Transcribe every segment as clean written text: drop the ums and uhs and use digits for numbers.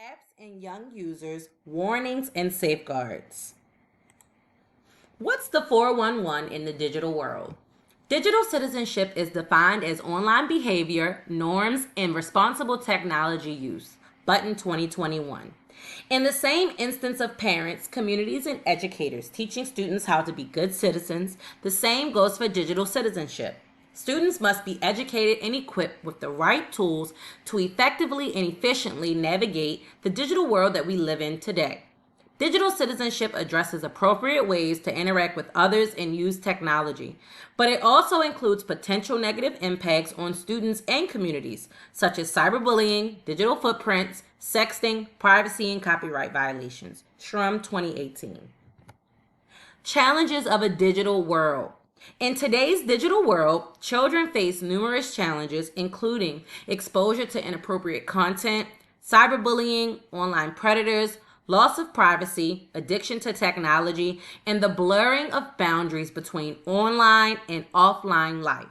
Apps and young users, warnings and safeguards. What's the 411 in the digital world? Digital citizenship is defined as online behavior, norms, and responsible technology use. Button 2021. In the same instance of parents, communities, and educators teaching students how to be good citizens, the same goes for digital citizenship. Students must be educated and equipped with the right tools to effectively and efficiently navigate the digital world that we live in today. Digital citizenship addresses appropriate ways to interact with others and use technology, but it also includes potential negative impacts on students and communities, such as cyberbullying, digital footprints, sexting, privacy, and copyright violations. SHRM 2018. Challenges of a digital world. In today's digital world, children face numerous challenges, including exposure to inappropriate content, cyberbullying, online predators, loss of privacy, addiction to technology, and the blurring of boundaries between online and offline life.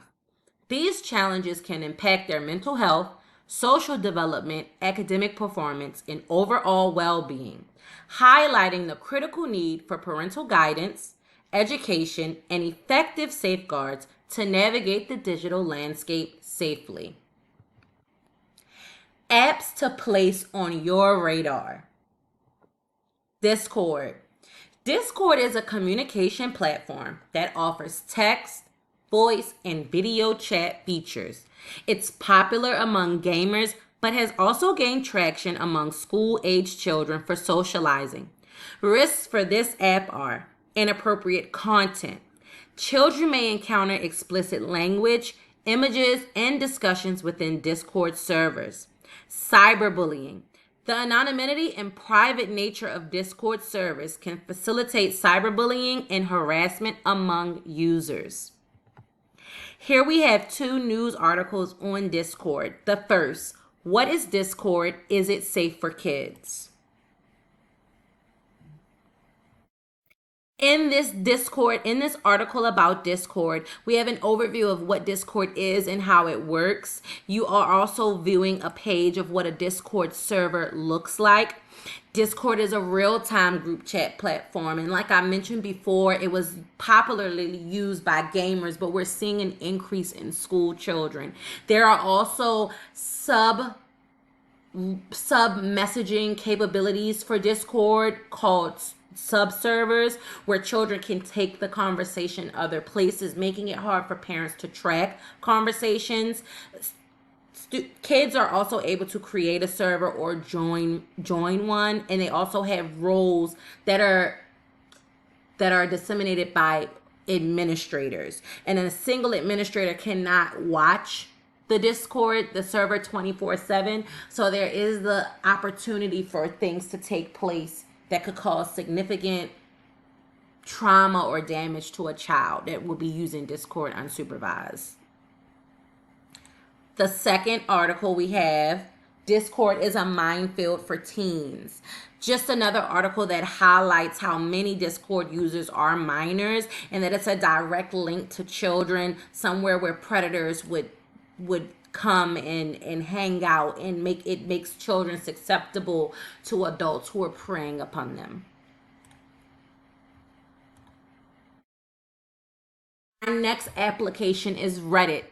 These challenges can impact their mental health, social development, academic performance, and overall well being, highlighting the critical need for parental guidance, education, and effective safeguards to navigate the digital landscape safely. Apps to place on your radar. Discord. Discord is a communication platform that offers text, voice, and video chat features. It's popular among gamers, but has also gained traction among school-age children for socializing. Risks for this app are inappropriate content. Children may encounter explicit language, images, and discussions within Discord servers. Cyberbullying. The anonymity and private nature of Discord servers can facilitate cyberbullying and harassment among users. Here we have two news articles on Discord. The first, what is Discord? Is it safe for kids? In this article about Discord, we have an overview of what Discord is and how it works. You are also viewing a page of what a Discord server looks like. Discord is a real-time group chat platform, and like I mentioned before, it was popularly used by gamers, but we're seeing an increase in school children. There are also sub messaging capabilities for Discord called sub-servers, where children can take the conversation other places, making it hard for parents to track conversations. Kids are also able to create a server or join one, and they also have roles that are disseminated by administrators, and a single administrator cannot watch the server 24/7. So there is the opportunity for things to take place that could cause significant trauma or damage to a child that will be using Discord unsupervised. The second article we have, Discord is a minefield for teens. Just another article that highlights how many Discord users are minors, and that it's a direct link to children, somewhere where predators would come and hang out, and makes children susceptible to adults who are preying upon them. Our next application is Reddit.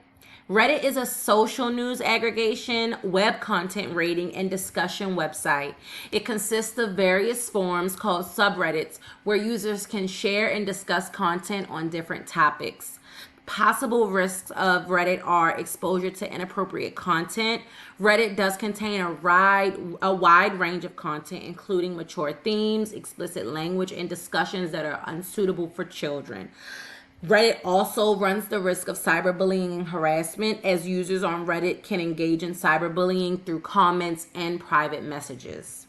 Reddit is a social news aggregation, web content rating, and discussion website. It consists of various forums called subreddits where users can share and discuss content on different topics. Possible risks of Reddit are exposure to inappropriate content. Reddit does contain a wide range of content, including mature themes, explicit language, and discussions that are unsuitable for children. Reddit also runs the risk of cyberbullying and harassment, as users on Reddit can engage in cyberbullying through comments and private messages.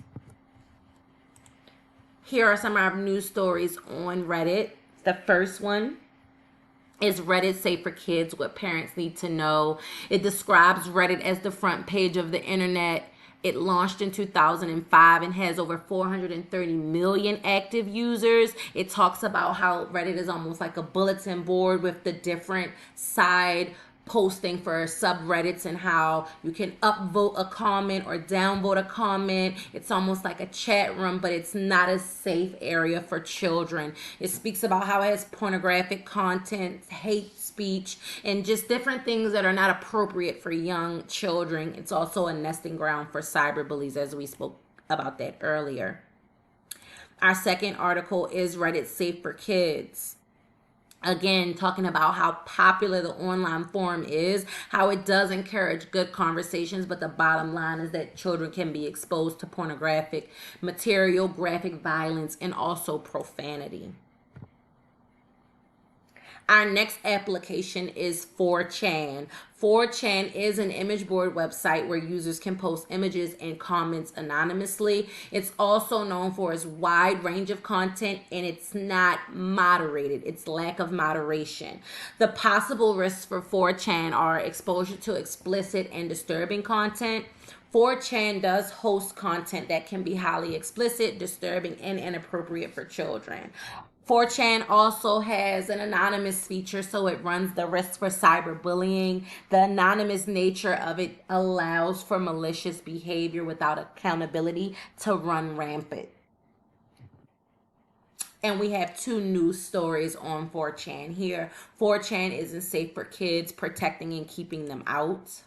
Here are some of our news stories on Reddit. The first one is Reddit safe for kids? What parents need to know. It describes Reddit as the front page of the internet. It launched in 2005 and has over 430 million active users. It talks about how Reddit is almost like a bulletin board with the different side posting for subreddits and how you can upvote a comment or downvote a comment. It's almost like a chat room, but it's not a safe area for children. It speaks about how it has pornographic content, hate speech, and just different things that are not appropriate for young children. It's also a nesting ground for cyberbullies, as we spoke about that earlier. Our second article is Reddit Safe for Kids. Again, talking about how popular the online forum is, how it does encourage good conversations, but the bottom line is that children can be exposed to pornographic material, graphic violence, and also profanity. Our next application is 4chan. 4chan is an image board website where users can post images and comments anonymously. It's also known for its wide range of content, and it's not moderated. It's lack of moderation. The possible risks for 4chan are exposure to explicit and disturbing content. 4chan does host content that can be highly explicit, disturbing, and inappropriate for children. 4chan also has an anonymous feature, so it runs the risk for cyberbullying. The anonymous nature of it allows for malicious behavior without accountability to run rampant. And we have two news stories on 4chan here. 4chan isn't safe for kids, protecting and keeping them out.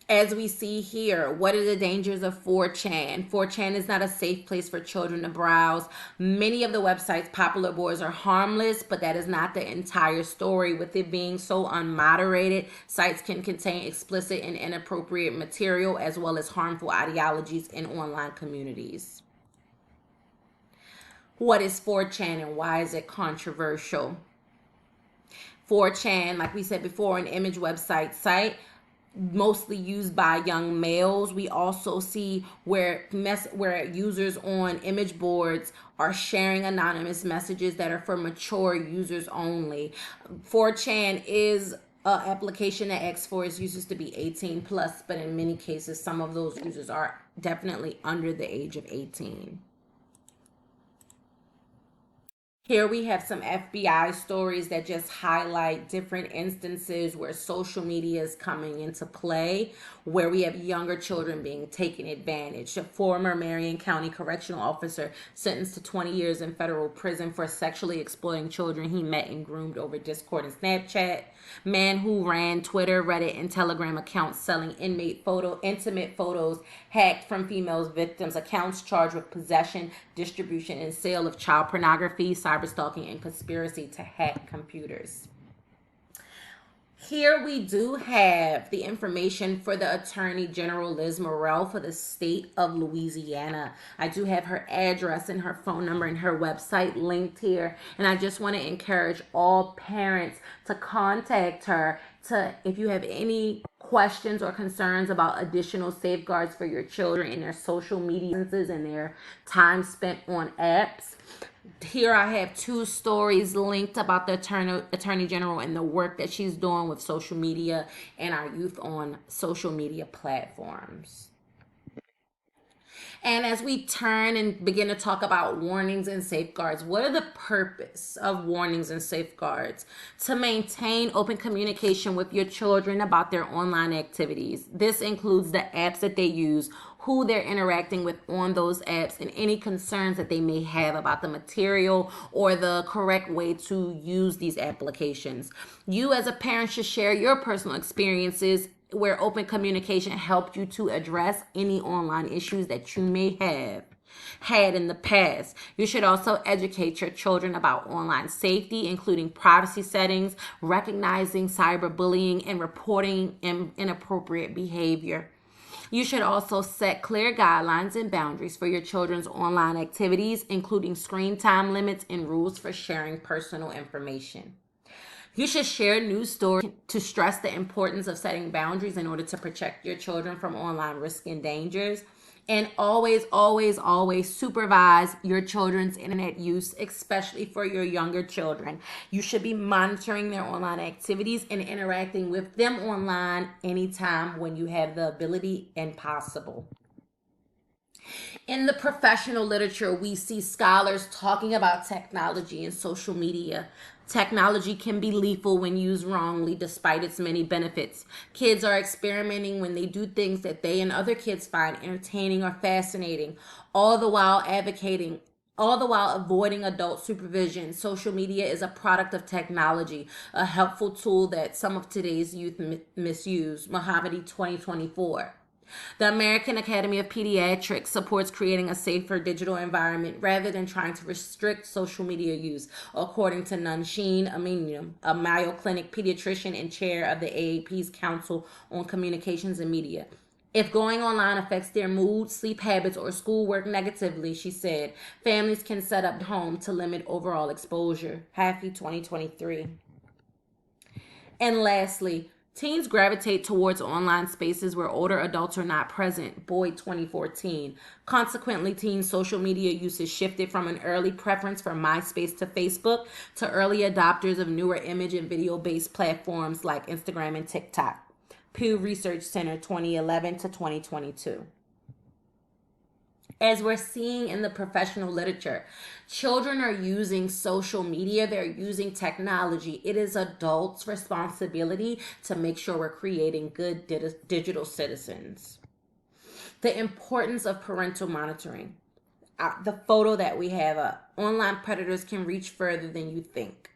As we see here, what are the dangers of 4chan? 4chan is not a safe place for children to browse. Many of the website's popular boards are harmless, but that is not the entire story. With it being so unmoderated, sites can contain explicit and inappropriate material as well as harmful ideologies in online communities. What is 4chan and why is it controversial? 4chan, like we said before, an image website site mostly used by young males. We also see where users on image boards are sharing anonymous messages that are for mature users only. 4chan is an application that asks for its users to be 18 plus, but in many cases, some of those users are definitely under the age of 18. Here we have some FBI stories that just highlight different instances where social media is coming into play, where we have younger children being taken advantage. A former Marion County correctional officer sentenced to 20 years in federal prison for sexually exploiting children he met and groomed over Discord and Snapchat. Man who ran Twitter, Reddit, and Telegram accounts selling intimate photos hacked from females victims. Accounts charged with possession, distribution, and sale of child pornography, cyberstalking, and conspiracy to hack computers. Here we do have the information for the Attorney General Liz Morrell for the state of Louisiana. I do have her address and her phone number and her website linked here. And I just want to encourage all parents to contact her if you have any questions or concerns about additional safeguards for your children in their social media and their time spent on apps. Here I have two stories linked about the Attorney General and the work that she's doing with social media and our youth on social media platforms. And as we turn and begin to talk about warnings and safeguards, what are the purpose of warnings and safeguards? To maintain open communication with your children about their online activities. This includes the apps that they use, who they're interacting with on those apps, and any concerns that they may have about the material or the correct way to use these applications. You as a parent should share your personal experiences where open communication helped you to address any online issues that you may have had in the past. You should also educate your children about online safety, including privacy settings, recognizing cyberbullying, and reporting inappropriate behavior. You should also set clear guidelines and boundaries for your children's online activities, including screen time limits and rules for sharing personal information. You should share news stories to stress the importance of setting boundaries in order to protect your children from online risk and dangers. And always, always, always supervise your children's internet use, especially for your younger children. You should be monitoring their online activities and interacting with them online anytime when you have the ability and possible. In the professional literature, we see scholars talking about technology and social media. Technology can be lethal when used wrongly, despite its many benefits. Kids are experimenting when they do things that they and other kids find entertaining or fascinating, all the while advocating all the while avoiding adult supervision. Social media is a product of technology, a helpful tool that some of today's youth misuse. Mohamedi 2024. The American Academy of Pediatrics supports creating a safer digital environment rather than trying to restrict social media use, according to Nansheen Aminu, a Mayo Clinic pediatrician and chair of the AAP's Council on Communications and Media. If going online affects their mood, sleep habits, or schoolwork negatively, she said, families can set up home to limit overall exposure. Happy 2023. And lastly, teens gravitate towards online spaces where older adults are not present. Boyd 2014. Consequently, teens' social media usage shifted from an early preference for MySpace to Facebook to early adopters of newer image and video based platforms like Instagram and TikTok. Pew Research Center 2011 to 2022. As we're seeing in the professional literature, children are using social media, they're using technology. It is adults' responsibility to make sure we're creating good digital citizens. The importance of parental monitoring. The photo that we have up, online predators can reach further than you think.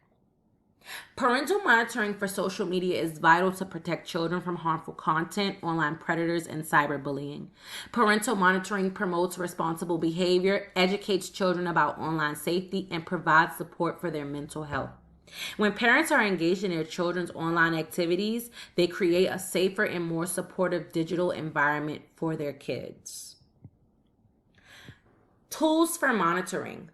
Parental monitoring for social media is vital to protect children from harmful content, online predators, and cyberbullying. Parental monitoring promotes responsible behavior, educates children about online safety, and provides support for their mental health. When parents are engaged in their children's online activities, they create a safer and more supportive digital environment for their kids. Tools for monitoring.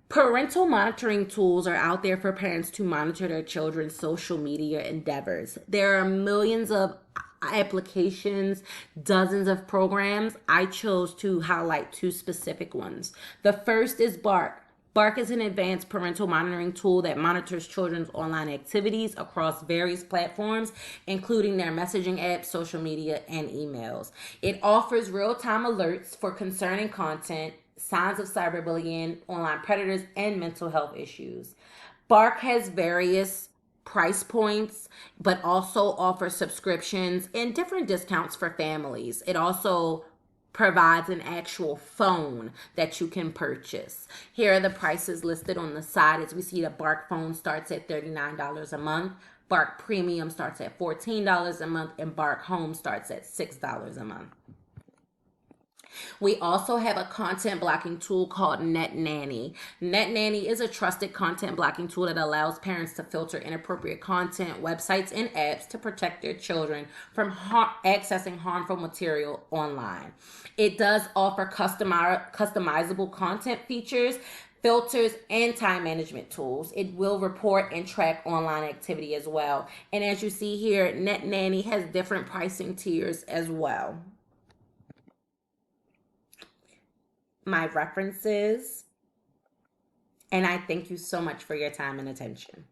Parental monitoring tools are out there for parents to monitor their children's social media endeavors. There are millions of applications, dozens of programs. I chose to highlight two specific ones. The first is Bark. Bark is an advanced parental monitoring tool that monitors children's online activities across various platforms, including their messaging apps, social media, and emails. It offers real-time alerts for concerning content, signs of cyberbullying, online predators, and mental health issues. Bark has various price points, but also offers subscriptions and different discounts for families. It also provides an actual phone that you can purchase. Here are the prices listed on the side. As we see, the Bark phone starts at $39 a month. Bark Premium starts at $14 a month, and Bark Home starts at $6 a month. We also have a content blocking tool called NetNanny. NetNanny is a trusted content blocking tool that allows parents to filter inappropriate content, websites, and apps to protect their children from accessing harmful material online. It does offer customizable content features, filters, and time management tools. It will report and track online activity as well. And as you see here, NetNanny has different pricing tiers as well. My references, and I thank you so much for your time and attention.